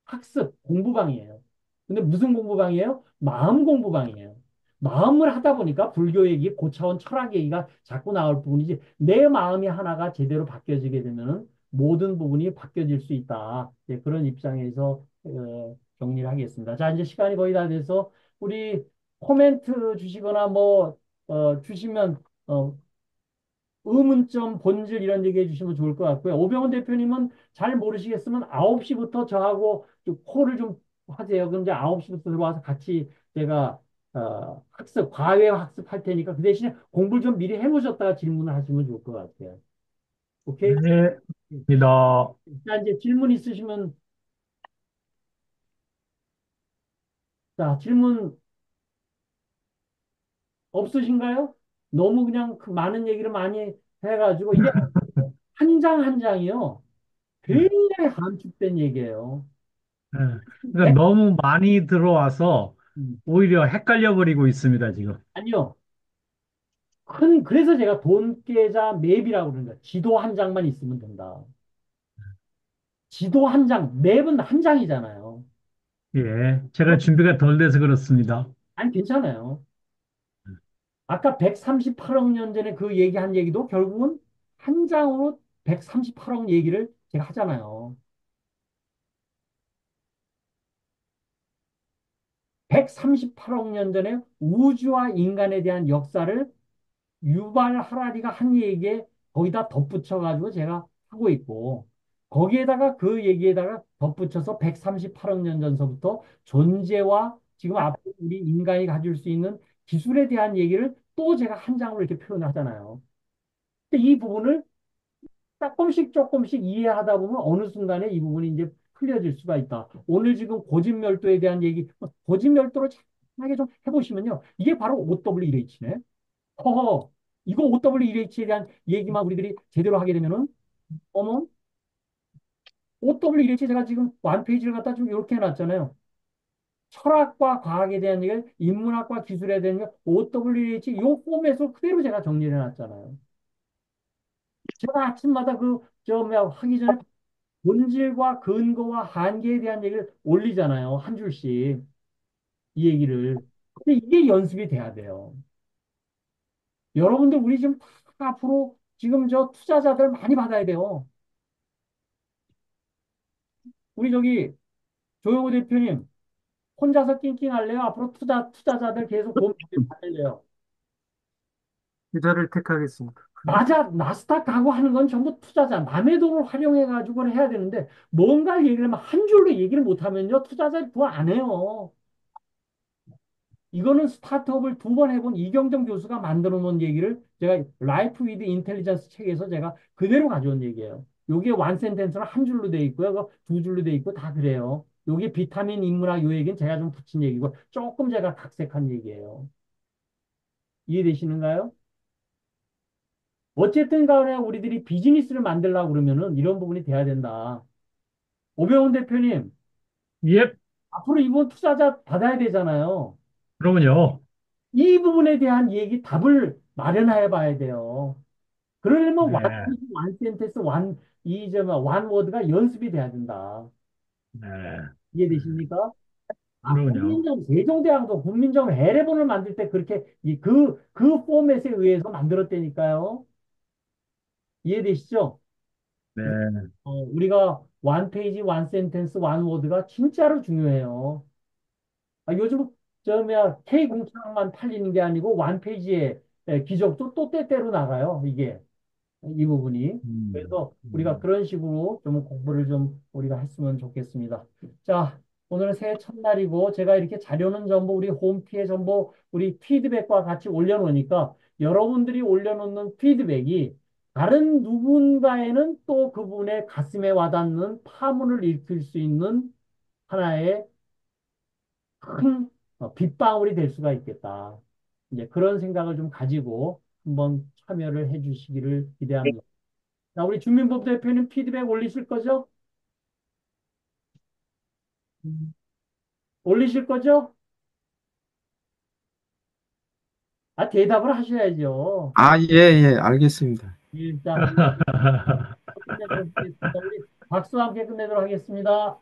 Speaker 1: 학습, 공부방이에요. 근데 무슨 공부방이에요? 마음 공부방이에요. 마음을 하다 보니까 불교 얘기, 고차원 철학 얘기가 자꾸 나올 부분이지 내 마음이 하나가 제대로 바뀌어지게 되면은 모든 부분이 바뀌어질 수 있다. 예, 그런 입장에서 정리를 하겠습니다. 자, 이제 시간이 거의 다 돼서 우리 코멘트 주시거나 뭐 주시면 의문점, 본질 이런 얘기 해주시면 좋을 것 같고요. 오병헌 대표님은 잘 모르시겠으면 9시부터 저하고 좀 콜을 좀 하세요. 그럼 이제 9시부터 들어와서 같이 제가 과외 학습할 테니까 그 대신에 공부를 좀 미리 해보셨다가 질문을 하시면 좋을 것 같아요. 오케이?
Speaker 5: 네, 입니다.
Speaker 1: 자, 이제 질문 있으시면, 자, 질문 없으신가요? 너무 그냥 그 많은 얘기를 많이 해가지고 이게 한 장 한 장이요. 굉장히 함축된 얘기예요.
Speaker 5: 네. 그러니까 너무 많이 들어와서
Speaker 1: 음,
Speaker 5: 오히려 헷갈려 버리고 있습니다, 지금.
Speaker 1: 아니요. 그래서 제가 돈 계좌 맵이라고 그러는 거야. 지도 한 장만 있으면 된다. 지도 한 장, 맵은 한 장이잖아요.
Speaker 5: 예, 제가 준비가 덜 돼서 그렇습니다.
Speaker 1: 아니, 괜찮아요. 아까 138억 년 전에 그 얘기한 얘기도 결국은 한 장으로 138억 얘기를 제가 하잖아요. 138억 년 전에 우주와 인간에 대한 역사를 유발 하라리가 한 얘기에 거기다 덧붙여가지고 제가 하고 있고, 거기에다가 그 얘기에다가 덧붙여서 138억 년 전서부터 존재와 지금 앞으로 우리 인간이 가질 수 있는 기술에 대한 얘기를 또 제가 한 장으로 이렇게 표현하잖아요. 근데 이 부분을 조금씩 조금씩 이해하다 보면 어느 순간에 이 부분이 이제 풀려질 수가 있다. 오늘 지금 고진멸도에 대한 얘기, 고진멸도를 ಚೆನ್ನಾ게 좀 해보시면요. 이게 바로 OWH네. 허허, 이거 OWH에 대한 얘기만 우리들이 제대로 하게 되면은, 어머, OWH 제가 지금 완 페이지를 갖다 좀 이렇게 해놨잖아요. 철학과 과학에 대한 얘기, 인문학과 기술에 대한 얘기, OWH 요 폼에서 그대로 제가 정리를 해놨잖아요. 제가 아침마다 뭐야, 하기 전에 본질과 근거와 한계에 대한 얘기를 올리잖아요. 한 줄씩. 이 얘기를. 근데 이게 연습이 돼야 돼요. 여러분들, 우리 지금 다 앞으로 지금 저 투자자들 많이 받아야 돼요. 우리 저기 조영호 대표님, 혼자서 낑낑할래요? 앞으로 투자자들 계속 돈 받을래요?
Speaker 3: 기자를 택하겠습니다.
Speaker 1: 나스닥 가고 하는 건 전부 투자자. 남의 돈을 활용해가지고 해야 되는데, 뭔가 얘기를 하면 한 줄로 얘기를 못하면요, 투자자 그거 안 해요. 이거는 스타트업을 2번 해본 이경정 교수가 만들어 놓은 얘기를 제가 라이프 위드 인텔리전스 책에서 제가 그대로 가져온 얘기예요. 요게 완 센텐스로 한 줄로 돼 있고요. 두 줄로 돼 있고 다 그래요. 요게 비타민 인문학 요 얘기는 제가 좀 붙인 얘기고 조금 제가 각색한 얘기예요. 이해되시는가요? 어쨌든 간에 우리들이 비즈니스를 만들려고 그러면은 이런 부분이 돼야 된다. 오병훈 대표님,
Speaker 5: 예,
Speaker 1: 앞으로 이번 투자자 받아야 되잖아요.
Speaker 5: 그러면요.
Speaker 1: 이 부분에 대한 답을 마련해 봐야 돼요. 그러려면
Speaker 5: 네,
Speaker 1: 완 센텐스, 완 워드가 연습이 돼야 된다.
Speaker 5: 네,
Speaker 1: 이해되십니까?
Speaker 5: 그러면요.
Speaker 1: 국민정, 세종대왕도 국민정 해례본을 만들 때 그렇게 그 포맷에 의해서 만들었다니까요. 이해되시죠?
Speaker 5: 네,
Speaker 1: 우리가 완 페이지, 완 센텐스, 완 워드가 진짜로 중요해요. 요즘 K공창만 팔리는 게 아니고 완 페이지에 기적도 또 때때로 나가요. 이게. 이 부분이.
Speaker 5: 음,
Speaker 1: 그래서 우리가
Speaker 5: 음,
Speaker 1: 그런 식으로 좀 공부를 좀 우리가 했으면 좋겠습니다. 자, 오늘은 새해 첫날이고 제가 이렇게 자료는 전부 우리 홈피에 전부 우리 피드백과 같이 올려놓으니까 여러분들이 올려놓는 피드백이 다른 누군가에는 또 그분의 가슴에 와닿는 파문을 일으킬 수 있는 하나의 큰 빗방울이 될 수가 있겠다. 이제 그런 생각을 좀 가지고 한번 참여를 해 주시기를 기대합니다. 자, 우리 주민법 대표님 피드백 올리실 거죠? 올리실 거죠? 아, 대답을 하셔야죠.
Speaker 4: 아, 예, 예, 알겠습니다.
Speaker 1: 일단, 끝내도록 하겠습니다. 우리 박수와 함께 끝내도록 하겠습니다.